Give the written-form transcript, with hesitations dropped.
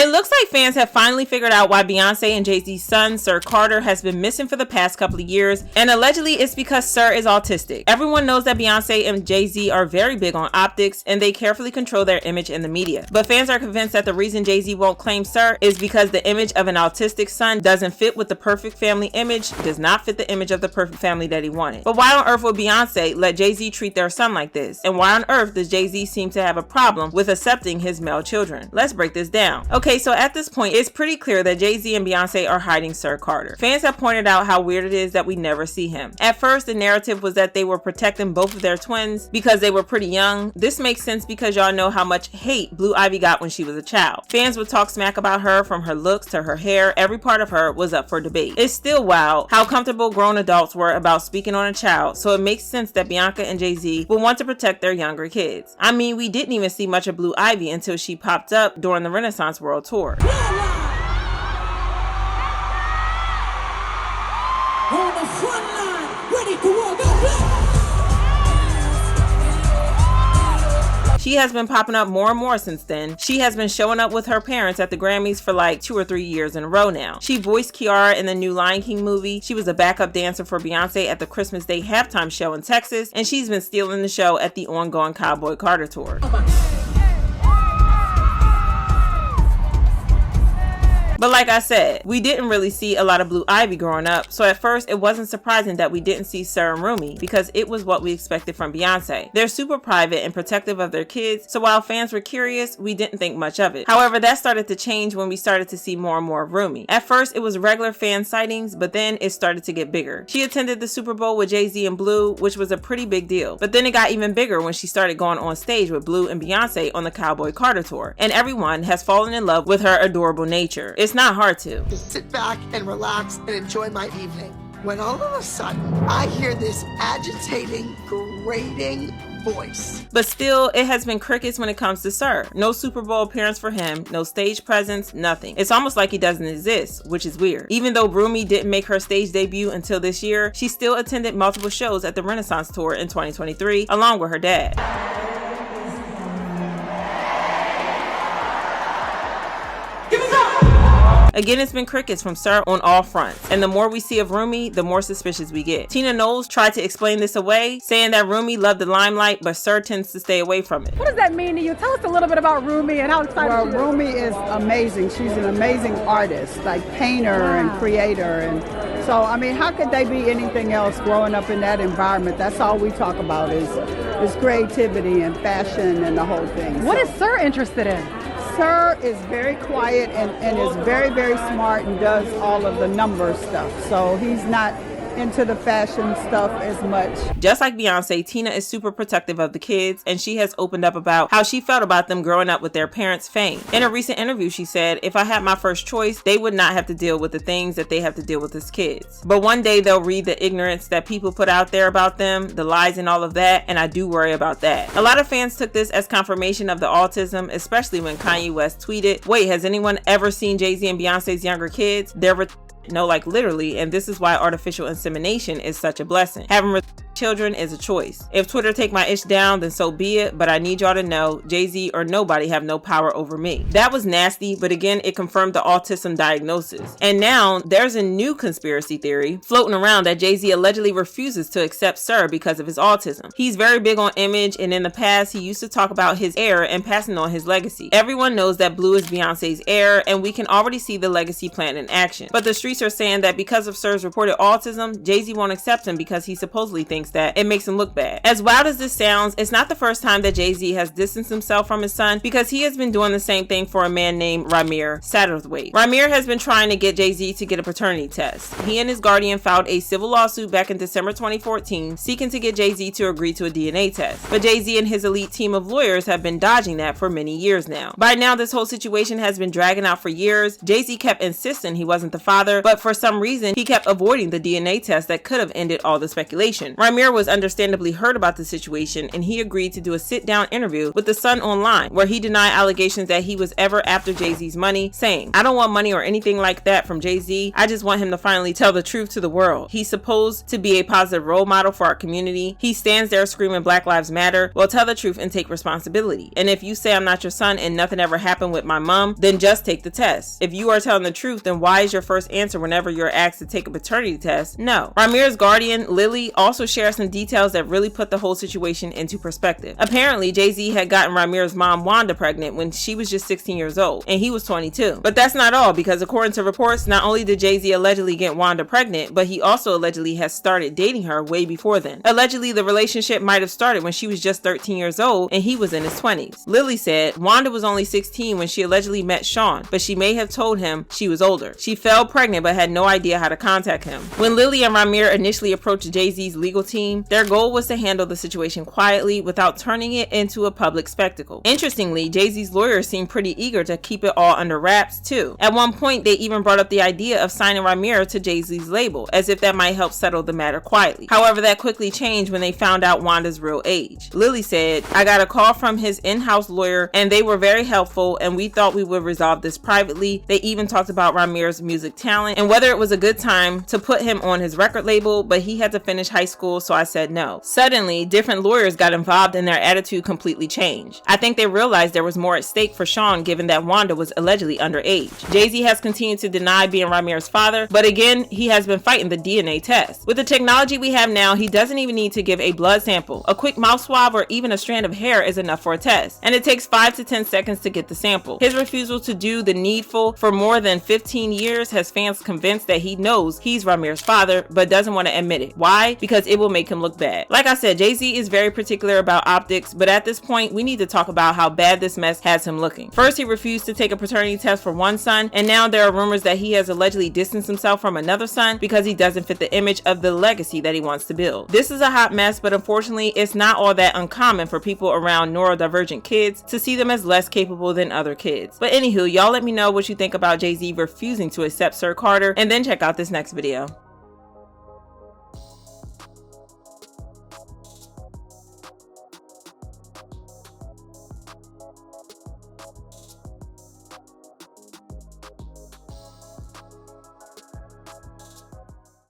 It looks like fans have finally figured out why Beyonce and Jay Z's son, Sir Carter, has been missing for the past couple of years, and allegedly it's because Sir is autistic. Everyone knows that Beyonce and Jay Z are very big on optics, and they carefully control their image in the media. But fans are convinced that the reason Jay Z won't claim Sir is because the image of an autistic son doesn't fit with the perfect family image, does not fit the image of the perfect family that he wanted. But why on earth would Beyonce let Jay Z treat their son like this? And why on earth does Jay Z seem to have a problem with accepting his male children? Let's break this down. Okay, so at this point, it's pretty clear that Jay Z and Beyonce are hiding Sir Carter. Fans have pointed out how weird it is that we never see him. At first, the narrative was that they were protecting both of their twins because they were pretty young. This makes sense because y'all know how much hate Blue Ivy got when she was a child. Fans would talk smack about her, from her looks to her hair. Every part of her was up for debate. It's still wild how comfortable grown adults were about speaking on a child, so it makes sense that Bianca and Jay Z would want to protect their younger kids. I mean, we didn't even see much of Blue Ivy until she popped up during the Renaissance World Tour. On the front line, ready to walk up. She has been popping up more and more since then. She has been showing up with her parents at the Grammys for like 2 or 3 years in a row now. She voiced Kiara in the new Lion King movie. She was a backup dancer for Beyonce at the Christmas Day halftime show in Texas, and she's been stealing the show at the ongoing Cowboy Carter tour. But like I said, we didn't really see a lot of Blue Ivy growing up, so at first it wasn't surprising that we didn't see Sir and Rumi, because it was what we expected from Beyonce. They're super private and protective of their kids, so while fans were curious, we didn't think much of it. However, that started to change when we started to see more and more of Rumi. At first, it was regular fan sightings, but then it started to get bigger. She attended the Super Bowl with Jay Z and Blue, which was a pretty big deal. But then it got even bigger when she started going on stage with Blue and Beyonce on the Cowboy Carter tour, and everyone has fallen in love with her adorable nature. It's not hard to. Just sit back and relax and enjoy my evening. When all of a sudden, I hear this agitating, grating voice. But still, it has been crickets when it comes to Sir. No Super Bowl appearance for him, no stage presence, nothing. It's almost like he doesn't exist, which is weird. Even though Rumi didn't make her stage debut until this year, she still attended multiple shows at the Renaissance Tour in 2023, along with her dad. Again, it's been crickets from Sir on all fronts, and the more we see of Rumi, the more suspicious we get. Tina Knowles tried to explain this away, saying that Rumi loved the limelight, but Sir tends to stay away from it. What does that mean to you? Tell us a little bit about Rumi and how excited Well, she is. Rumi is amazing. She's an amazing artist, like painter and creator, and so I mean, how could they be anything else growing up in that environment? That's all we talk about is creativity and fashion and the whole thing. What is Sir interested in? Sir is very quiet and is very, very smart and does all of the number stuff. So he's not into the fashion stuff as much. Just like Beyonce, Tina is super protective of the kids, and she has opened up about how she felt about them growing up with their parents' fame. In a recent interview, she said, "If I had my first choice, they would not have to deal with the things that they have to deal with as kids. But one day they'll read the ignorance that people put out there about them, the lies and all of that, and I do worry about that." A lot of fans took this as confirmation of the autism, especially when Kanye West tweeted, "Wait, has anyone ever seen Jay Z and Beyonce's younger kids? They're no, like literally, and this is why artificial insemination is such a blessing. Having children is a choice. If Twitter take my ish down, then so be it, but I need y'all to know Jay Z or nobody have no power over me." That was nasty, but again, it confirmed the autism diagnosis. And now there's a new conspiracy theory floating around that Jay Z allegedly refuses to accept Sir because of his autism. He's very big on image, and in the past, he used to talk about his heir and passing on his legacy. Everyone knows that Blue is Beyonce's heir, and we can already see the legacy plan in action. But the streets are saying that because of Sir's reported autism, Jay Z won't accept him because he supposedly thinks that it makes him look bad. As wild as this sounds, it's not the first time that Jay Z has distanced himself from his son, because he has been doing the same thing for a man named Ramir Satterthwaite. Ramir has been trying to get Jay Z to get a paternity test. He and his guardian filed a civil lawsuit back in December 2014, seeking to get Jay Z to agree to a DNA test. But Jay Z and his elite team of lawyers have been dodging that for many years now. By now, this whole situation has been dragging out for years. Jay Z kept insisting he wasn't the father, but for some reason, he kept avoiding the DNA test that could have ended all the speculation. Ramir Ramir was understandably hurt about the situation, and he agreed to do a sit-down interview with The Sun online, where he denied allegations that he was ever after Jay Z's money, saying, "I don't want money or anything like that from Jay Z. I just want him to finally tell the truth to the world. He's supposed to be a positive role model for our community. He stands there screaming Black Lives Matter. Well, tell the truth and take responsibility. And if you say I'm not your son and nothing ever happened with my mom, then just take the test. If you are telling the truth, then why is your first answer whenever you're asked to take a paternity test, no?" Ramir's guardian, Lily, also shared some details that really put the whole situation into perspective. Apparently, Jay Z had gotten Ramir's mom, Wanda, pregnant when she was just 16 years old, and he was 22. But that's not all, because according to reports, not only did Jay Z allegedly get Wanda pregnant, but he also allegedly has started dating her way before then. Allegedly, the relationship might have started when she was just 13 years old and he was in his 20s. Lily said Wanda was only 16 when she allegedly met Sean, but she may have told him she was older. She fell pregnant but had no idea how to contact him. When Lily and Ramir initially approached Jay Z's legal team, their goal was to handle the situation quietly without turning it into a public spectacle. Interestingly, Jay Z's lawyers seemed pretty eager to keep it all under wraps too. At one point, they even brought up the idea of signing Ramir to Jay Z's label, as if that might help settle the matter quietly. However, that quickly changed when they found out Wanda's real age. Lily said, "I got a call from his in-house lawyer and they were very helpful, and we thought we would resolve this privately. They even talked about Ramir's music talent and whether it was a good time to put him on his record label, but he had to finish high school, so I said no." Suddenly, different lawyers got involved and their attitude completely changed. I think they realized there was more at stake for Sean, given that Wanda was allegedly underage. Jay Z has continued to deny being Ramir's father, but again, he has been fighting the DNA test. With the technology we have now, he doesn't even need to give a blood sample. A quick mouth swab or even a strand of hair is enough for a test, and it takes 5 to 10 seconds to get the sample. His refusal to do the needful for more than 15 years has fans convinced that he knows he's Ramir's father, but doesn't want to admit it. Why? Because it will make him look bad. Like I said, Jay Z is very particular about optics, but at this point, we need to talk about how bad this mess has him looking. First, he refused to take a paternity test for one son, and now there are rumors that he has allegedly distanced himself from another son because he doesn't fit the image of the legacy that he wants to build. This is a hot mess, but unfortunately, it's not all that uncommon for people around neurodivergent kids to see them as less capable than other kids. But anywho, y'all let me know what you think about Jay Z refusing to accept Sir Carter, and then check out this next video.